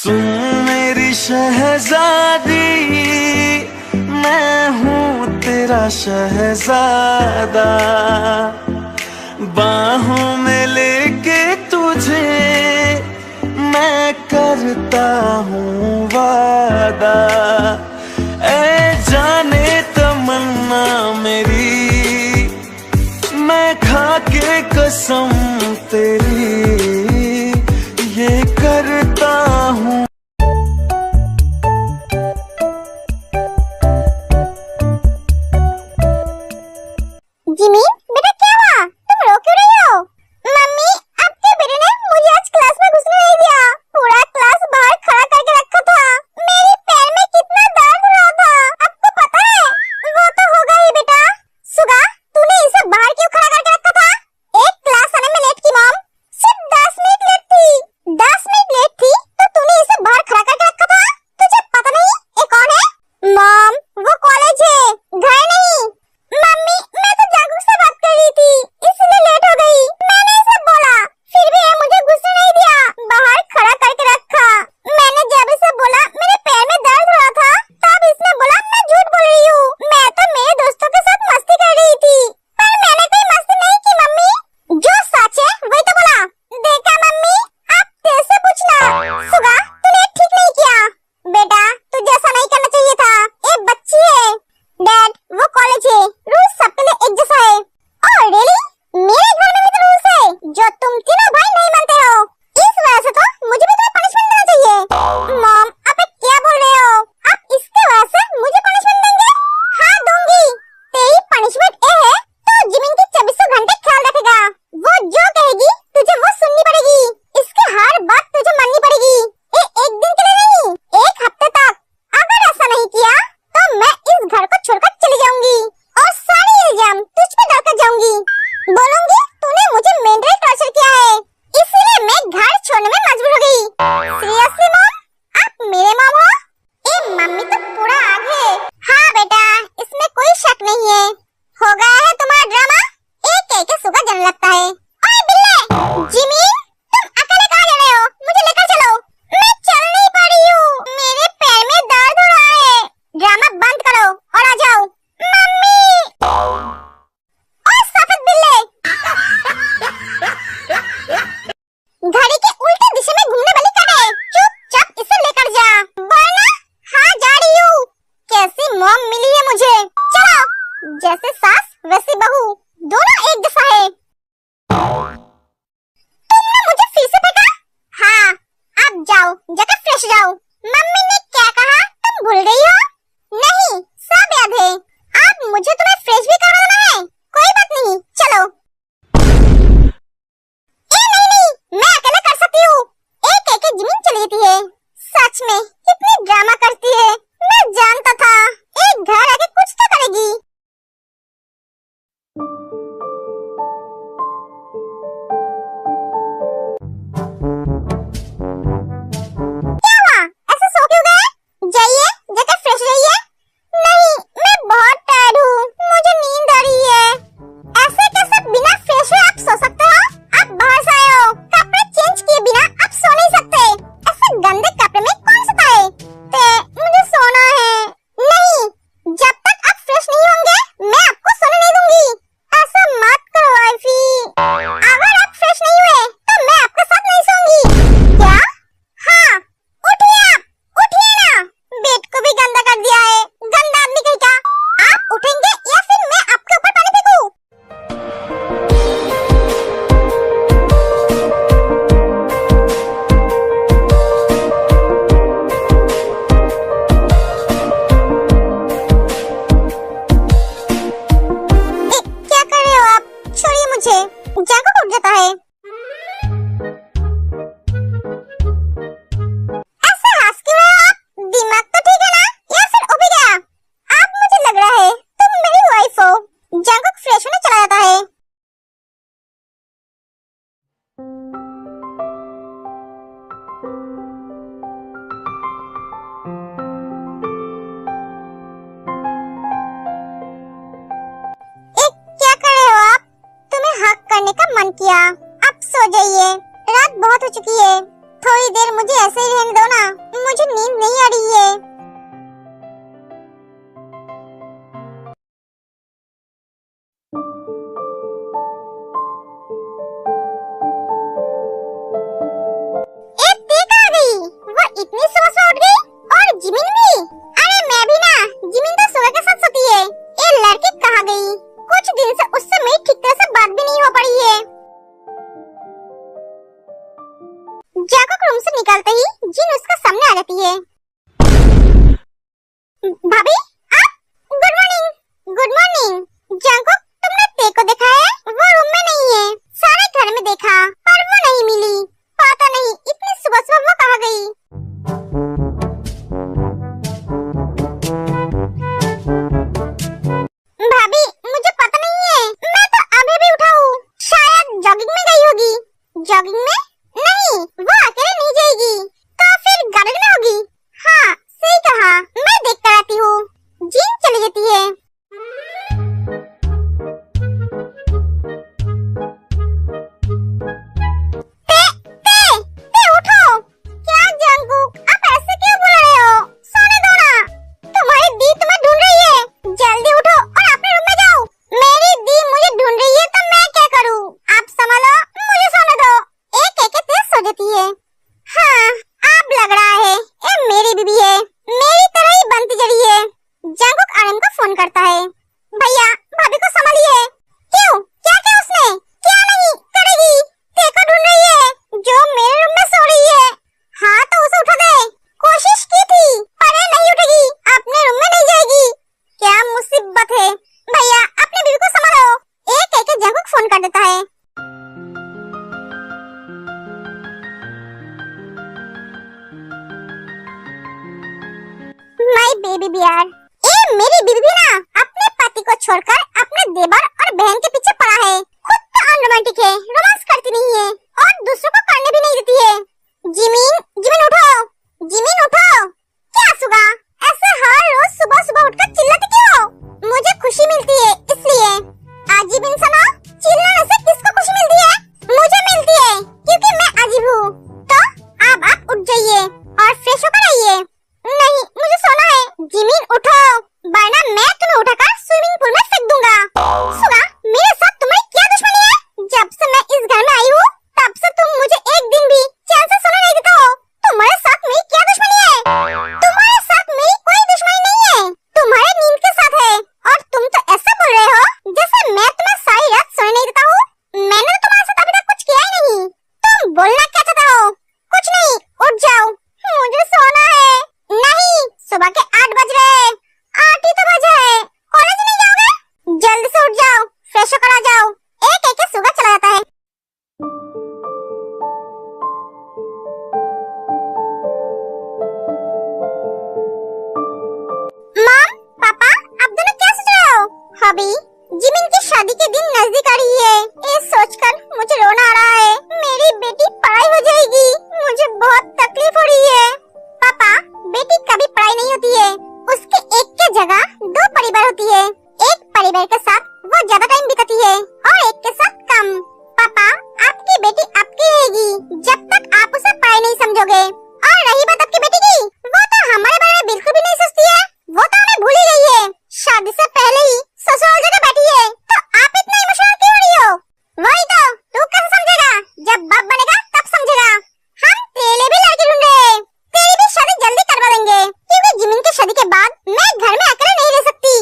सुन मेरी शहजादी, मैं हूँ तेरा शहजादा। बाहों में लेके तुझे मैं करता हूँ वादा। ऐ जाने तमन्ना मेरी, मैं खा के कसम तेरी ये करता हूँ। जिमी, बेटा क्या हुआ? तुम रो क्यों रही हो? मम्मी, आपके बेटे ने मुझे आज क्लास में घुसने नहीं दिया। पूरा क्लास बाहर खड़ा करके रखा था। मेरे पैर में कितना दर्द हो रहा था, आपको पता है? वो तो होगा ही बेटा। सुगा, तूने इसे बाहर क्यों खड़ा करके रखा था? एक क्लास आने में लेट की मॉम, सिर्फ 10 मिनट लेट थी। 10 मिनट लेट थी तो तूने इसे बाहर खड़ा करके रखा था? तुझे पता नहीं ये कौन है? मॉम, वो कॉलेज है, घर नहीं। मम्मी, मैं तो जागरूक से बात कर रही थी, इसलिए लेट हो गई। मैंने ये सब बोला, फिर भी ये मुझे घुसने नहीं दिया, बाहर खड़ा करके रखा। मैंने जब इसे बोला मेरे पैर में दर्द हो रहा था, तब इसने बोला मैं झूठ बोल रही हूँ, मैं तो मेरे दोस्तों के साथ मस्ती कर रही थी। पर मैंने कोई मस्ती नहीं की मम्मी, जो सच है वही तो बोला। देखा मम्मी, आप तेरे से पूछना। सुगा, तूने ठीक नहीं किया बेटा, तुझे ऐसा नहीं करना चाहिए था। ये बच्ची है। डैड, वो कॉलेज है, रूल्स सबके लिए एक जैसा है। Oh really? मेरे घर में भी तो रूल्स है जो तुम तीनों भाई नहीं मानते हो। इस वजह से तो मुझे भी तुम्हें पनिशमेंट देना चाहिए। मॉम, आप क्या बोल रहे हो? आप इसके वजह से मुझे पनिशमेंट देंगे? हाँ दूंगी। तेरी पनिशमेंट ये है तो जिमिन की 24 घंटे ख्याल रखेगा। वो जो कहेगी तुझे वो सुननी पड़ेगी। इसकी हर बात तुझे माननी पड़ेगी। ये एक दिन के लिए नहीं, एक हफ्ते तक। अगर ऐसा नहीं किया तो मैं इस घर को छोड़कर चली जाऊंगी और सारे इल्जाम तुझ पे डालकर जाऊंगी। बोलूंगी तूने मुझे मेंटली टॉर्चर किया है, इसीलिए मैं घर छोड़ने में मजबूर हो गई। सीरियसली मॉम, आप मेरे मॉम हो? ये मम्मी तो पूरा आग है। हाँ बेटा, इसमें कोई शक नहीं है। हो गया है तुम्हारा ड्रामा, एक एक सुगा जन लगता है। ओए बिल्ले, जिमी, तुम अकेले कहाँ जा रहे हो? मुझे लेकर चलो। मैं चल नहीं पा रही हूँ, मेरे पैर में दर्द हो रहा है। ड्रामा बंद करो और आ जाओ। मम्मी! ओए सफेद बिल्ले! घड़ी के उल्टे दिशा में घूमने वाली कटे, चुपचाप इसे लेकर जा, वरना। हाँ जा रही हूँ। कैसी मॉम मिली है मुझे। चलो, जैसे सास वैसी बहू, दोनों एक जैसा है। तुमने मुझे फिर से फेंका? हाँ, अब जाओ, जाकर फ्रेश जाओ। मम्मी ने क्या कहा तुम भूल गई हो? नहीं, सब याद है। अब मुझे तुम्हें फ्रेश भी करवाना है। कोई बात नहीं, चलो। ए नहीं नहीं, मैं अकेले कर सकती हूँ। एक एक जमीन चली जाती है। सच में कितनी ड्रामा करती है। मैं जानता था एक घर आके कुछ तो करेगी। क्या हुआ? ऐसे सो के देर मुझे ऐसे ही रहने दो ना, मुझे नींद नहीं आ रही है। वो इतनी सुबह से उठ गई और जिमिन भी। अरे मैं भी ना, जिमिन तो सुबह के साथ सोती है। ये लड़की कहाँ गई? कुछ दिन से उससे मेरी ठीक तरह से बात भी नहीं हो पड़ी है। जैकब रूम से निकलते ही जिन उसके सामने आ जाती है। भाभी आप? Good morning. Good morning. Jacob तुमने ते को देखा है? वो रूम में नहीं है। सारे घर में देखा पर वो नहीं मिली। पता नहीं इतनी सुबह सुबह वो कहाँ गई। भाभी मुझे पता नहीं है, मैं तो अभी भी उठा हूँ। शायद जॉगिंग में गई होगी। जॉगिंग में? नहीं, वो अकेले नहीं जाएगी। तो फिर गार्डन में होगी। हाँ सही कहा, मैं देख कर आती हूँ। जीन चली जाती है। ते उठो। क्या जंगकुक, आप ऐसे क्यों बोल रहे हो? सोने दो ना। तुम्हारी दी तुम्हें ढूंढ रही है। जल्दी उठो और अपने रूम में जाओ। मेरी दी मुझे ढूंढ रही है तो मैं क्या करूँ? आप संभालो, मुझे सोने दो। एक एक तेज सो जाती है। हाँ अब लग रहा है ये मेरी बीबी है, मेरी तरह ही बनती जड़ी है। जंगकुक आर्यन को फोन करता है। भैया भाभी को संभालिए। क्यों? क्या क्या उसने? क्या नहीं करेगी? देखो ढूंढ रही है जो मेरे रूम में सो रही है। हाँ तो उसे उठा दे। कोशिश की थी पर ये नहीं उठेगी, अपने रूम में नहीं जाएगी। क्या मुसीबत है। भैया अपनी बीवी को संभालो। एक एक जंगकुक फोन कर देता है। माय बेबी बियर, ये मेरी बीबी भी ना अपने पति को छोड़कर अपने देवर और बहन के पीछे पड़ा है। खुद तो अनरोमांटिक है, रोमांस करती नहीं है और दूसरों को करने भी नहीं देती है। जिमिन, जिमिन उठो। जिमिन उठो। क्या सुगा, ऐसे हर रोज सुबह सुबह उठकर चिल्लाती क्यों हो? मुझे खुशी मिलती है इसलिए। अजीब इंसान हो, चिल्लाने से किसको खुशी मिलती है? मुझे मिलती है क्योंकि मैं अजीब हूँ। तो अब आप उठ जाइए और फ्रेश होकर आइए। नहीं मुझे सोना है। जिमिन उठो वरना मैं तुम्हें उठाकर स्विमिंग पूल में फेंक दूंगा। सुगा, मेरे साथ तुम्हारी क्या दुश्मनी है? जब से मैं इस घर में आई हूँ तब से तुम मुझे एक दिन भी चैन से सोने नहीं देते हो। तुम्हारे साथ मेरी क्या दुश्मनी है? तुम्हारे साथ मेरी कोई दुश्मनी नहीं है, तुम्हारे नींद के साथ है। और तुम तो ऐसा बोल रहे हो जैसे मैं तुम्हें सारी रात सोने नहीं देता हूँ। मैंने तो तुम्हारे साथ अभी तक कुछ किया ही नहीं। तुम बोलना क्या चाहते हो? कुछ नहीं, उठ जाओ, मुझे सोना है। नहीं, सुबह के 8 बज रहे। 8 ही तो बजे है। कॉलेज नहीं जाओगे? जल्दी से उठ जाओ, फ्रेश होकर आ जाओ। एक एक सुबह चला जाता है। मॉम, पापा, आप दोनों क्या सोच रहे हो? हबी, जिमिन की शादी के दिन नजदीक आ रही है। ये सोचकर मुझे रोना आ रहा है। मेरी बेटी पढ़ाई हो जाएगी, मुझे बहुत तकलीफ हो रही है। पापा, बेटी कभी पढ़ाई नहीं होती है, उसके एक के जगह 2 परिवार होती है। एक परिवार के साथ वो ज्यादा टाइम बिताती है और एक के साथ कम। पापा, आपकी बेटी आपकी रहेगी जब तक आप उसे पढ़ाई नहीं समझोगे। और रही बात आपकी बेटी की, वो तो हमारे बारे में बिल्कुल भी नहीं सोचती है। वो तो हमें भूल ही गई है। शादी से पहले ही ससुराल जगह बैठी है, तो आप इतना इमोशनल क्यों हो रही हो? वही तो, तू कैसे समझेगा? जब बाप बनेगा तब समझेगा। हम तेरे लिए भी लड़की ढूंढ रहे हैं। तेरी भी शादी जल्दी करवा देंगे क्योंकि जिमिन की शादी के बाद मैं घर में अकेले नहीं रह सकती।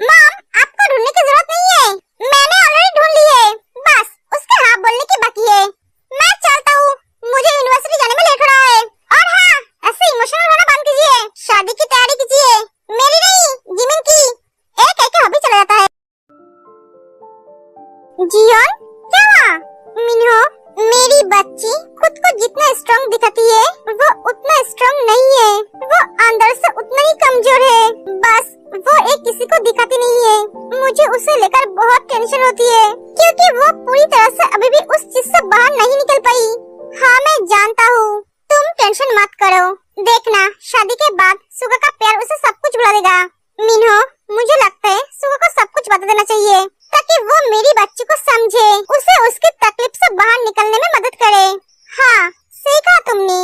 मॉम, आपको ढूंढने की जरूरत नहीं है, मैंने ऑलरेडी ढूंढ ली है। बस उसके हाँ बोलने की बाकी है। मैं चलता हूँ, मुझे यूनिवर्सिटी जाने में लेट हो रहा है। और हाँ, ऐसे इमोशनल होना बंद कीजिए, शादी की तैयारी कीजिए। मेरी नहीं, जिमिन की। एक एक हॉबी चला जाता है। जियोन, क्या हुआ? मिन्हो, मेरी बच्ची खुद को जितना स्ट्रांग दिखाती है वो उतना स्ट्रांग नहीं है। वो अंदर से उतना ही कमजोर है, बस वो एक किसी को दिखाती नहीं है। मुझे उसे लेकर बहुत टेंशन होती है क्योंकि वो पूरी तरह से अभी भी उस चीज से बाहर नहीं निकल पाई। हाँ मैं जानता हूँ, तुम टेंशन मत करो। देखना शादी के बाद सुगा का प्यार उसे सब कुछ भुला देगा। मिन्हो, मुझे लगता है सुगा को सब कुछ बता देना चाहिए ताकि वो मेरी बच्ची को समझे, उसे उसकी तकलीफ से बाहर निकलने में मदद करे। हाँ, सही कहा तुमने।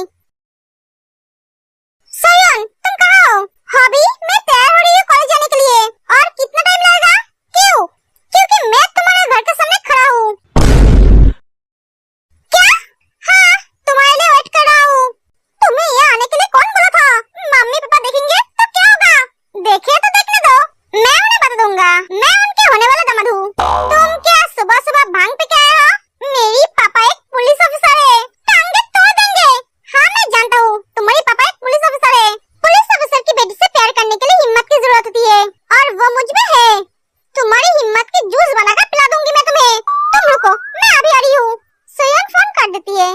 कर देती है।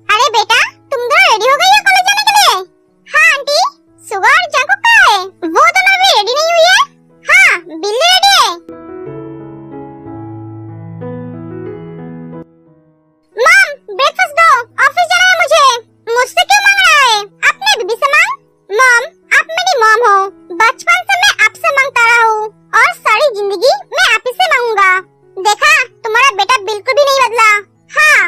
अरे बेटा, तुम दोनों रेडी हो गई हो कॉलेज जाने के लिए? हाँ आंटी। सुगा और जाको कहाँ है? वो दोनों अभी रेडी नहीं हुई है। हाँ, बिल्ली रेडी है। मॉम, ब्रेकफास्ट दो, ऑफिस जाना है मुझे। मुझसे क्यों मांग रहा है? अपने बीबी से मांग। मॉम, आप मेरी मॉम हो। बचपन से मैं आपसे मांगता रहा हूँ और सारी जिंदगी मैं आप ही से मांगूंगा। देखा, तुम्हारा बेटा बिल्कुल भी नहीं बदला। हाँ,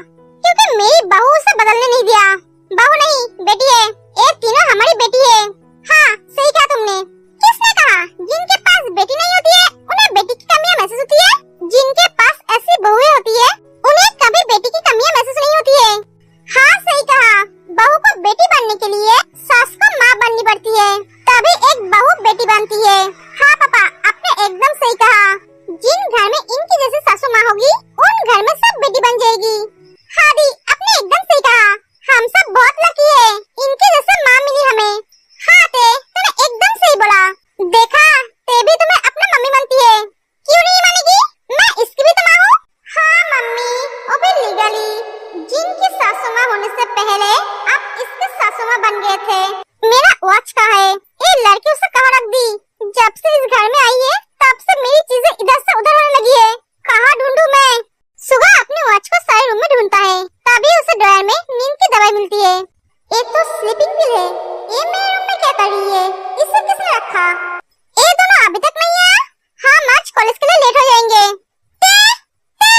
क्योंकि मेरी बहू उसे बदलने नहीं दिया। बहू नहीं, बेटी है। ये तीनों हमारी बेटी है। हाँ, सही कहा तुमने। किसने कहा जिनके पास बेटी नहीं होती है उन्हें बेटी की कमियां महसूस होती है? जिनके पास ऐसी बहुएं होती है उन्हें कभी बेटी की कमियां महसूस नहीं होती है। हाँ, सही कहा। बहू को बेटी बनने के लिए सास को माँ बननी पड़ती है, तभी एक बहू बेटी बनती है। हाँ पापा, आपने एकदम सही कहा। जिन घर में इनकी जैसी सासू माँ होगी उन घर में सब बेटी बन जाएगी। हाँ दी, आपने एकदम सही कहा। हम सब बहुत लकी है, इनके जैसे माँ मिली हमें। हाँ ते, तूने एकदम सही बोला। देखा, ते भी तुम्हें अपना मम्मी मानती है। क्यों नहीं मानेगी? मैं इसकी भी तो माँ हूँ। हाँ मम्मी, वो भी लीगली। जिनकी सासू माँ होने से पहले आप इसके सासू माँ बन गए थे। मेरा वॉच कहाँ है? ये लड़की उसे कहाँ रख दी? जब से इस घर में आई है तब से मेरी चीजें इधर से उधर होने लगी है। कहाँ ढूंढूं मैं? सुबह अपने वॉच को सारे रूम में ढूंढता है, तभी उसे ड्रॉयर में नींद की दवाई मिलती है। ये तो स्लीपिंग पिल है। ये मेरे रूम में क्या कर रही है? इसे किसने रखा? ये दोनों अभी तक नहीं आया। हम आज कॉलेज के लिए लेट हो जाएंगे। ते, ते।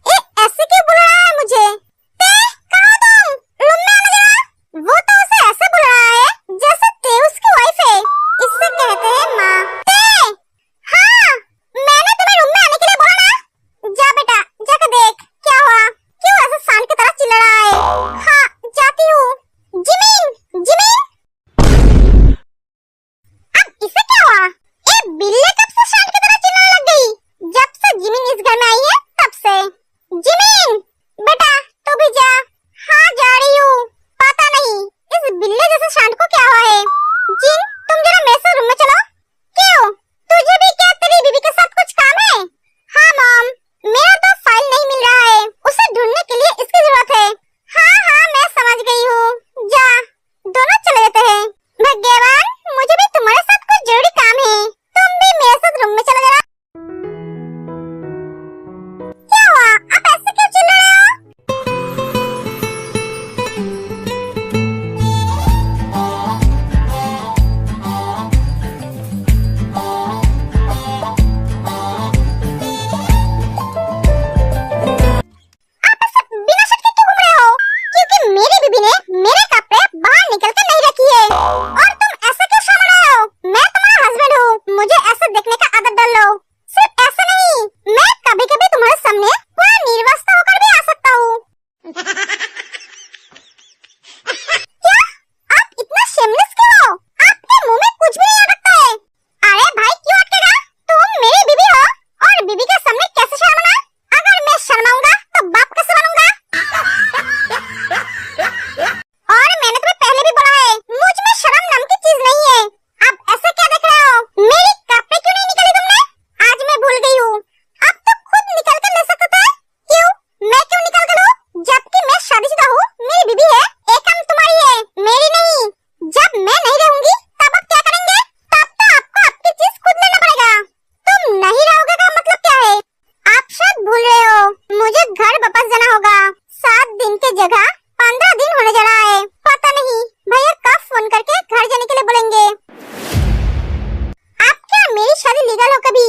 ये ऐसे क्यों बुला रहा है मुझे? ते, कहाँ हो तुम? रूम में आना जरा। वो तो उसे ऐसे बुला रहा है जैसे ते उसकी वाइफ है। इससे कहते हैं माँ। ते, हाँ, मैंने तुम्हें रूम में आने के लिए बोला ना। जा बेटा, जाकर देख क्या हुआ। क्यों ऐसे सांड की तरह चिल्ला रहा है? हाँ, जाती हूँ। Jimin, Jimin. अब इसे क्या हुआ? ये बिल्ली कब से सांड की तरह चिल्लाने लग गई? जब से जिमीन इस घर में आई है तब से। जिमीन, बेटा तू भी जा। हाँ, जा रही हूँ। पता नहीं इस बिल्ली जैसे सांड को क्या हुआ है। जिन, तुम जरा मेरे से रूम में चलो। क्यों? तुझे भी क्या तेरी बीबी के साथ कुछ काम है? हाँ मॉम, मेरा तो फाइल नहीं मिल रहा है, उसे ढूंढने के लिए इसकी जरूरत है। हाँ हाँ, मैं समझ गई हूँ। जा, दोनों चले जाते हैं। भाग्यवान, मुझे भी तुम्हारे साथ कुछ जरूरी काम है। तुम भी मेरे साथ रूम में चलो जरा। क्या हुआ? आप ऐसे क्यों चिल्ला रहे हो? बिना शर्ट के क्यों घूम रहे हो? क्योंकि मेरी बीबी ने मेरे कपड़े बाहर निकल के नहीं रखी है। और तुम ऐसे क्यों शर्म रहे हो? मैं तुम्हारा हस्बैंड हूँ, मुझे ऐसे देखने का आदत डाल लो। सिर्फ ऐसे नहीं, मैं कभी कभी तुम्हारे सामने पूरा निर्वस्त्र होकर भी आ सकता हूँ। क्या? आप इतना शेमलेस क्यों हो? आपके मुंह में कुछ भी नहीं आ सकता है। अरे भाई, क्यों अटकेगा? तुम मेरी बीबी हो और बीबी के सामने कैसे शर्माना? अगर मैं शर्माऊंगा तो बाप कैसे बनूंगा? और मैंने तुम्हें पहले भी बोला है, मुझ में शर्म नाम की चीज नहीं है। अब ऐसे क्या देख रहे हो? मेरी कपड़े क्यों नहीं निकाली तुमने? आज मैं भूल गई हूँ। अब तो खुद निकाल कर ले सकते थे। क्यों? मैं क्यों निकाल कर लूं? जबकि मैं शादीशुदा हूँ, मेरी बीबी है। ये काम तुम्हारी है, मेरी नहीं। जब मैं नहीं रहूंगी तब आप क्या करेंगे? तब तो आपको आपकी चीज खुद लेना पड़ेगा। तुम नहीं रहोगे का मतलब क्या है? आप शायद भूल रहे हो, मुझे घर वापस जाना होगा। 7 दिन की जगह 15 दिन होने जा रहा है। पता नहीं भैया कब फोन करके घर जाने के लिए बोलेंगे। आप क्या मेरी शादी लीगल हो कभी?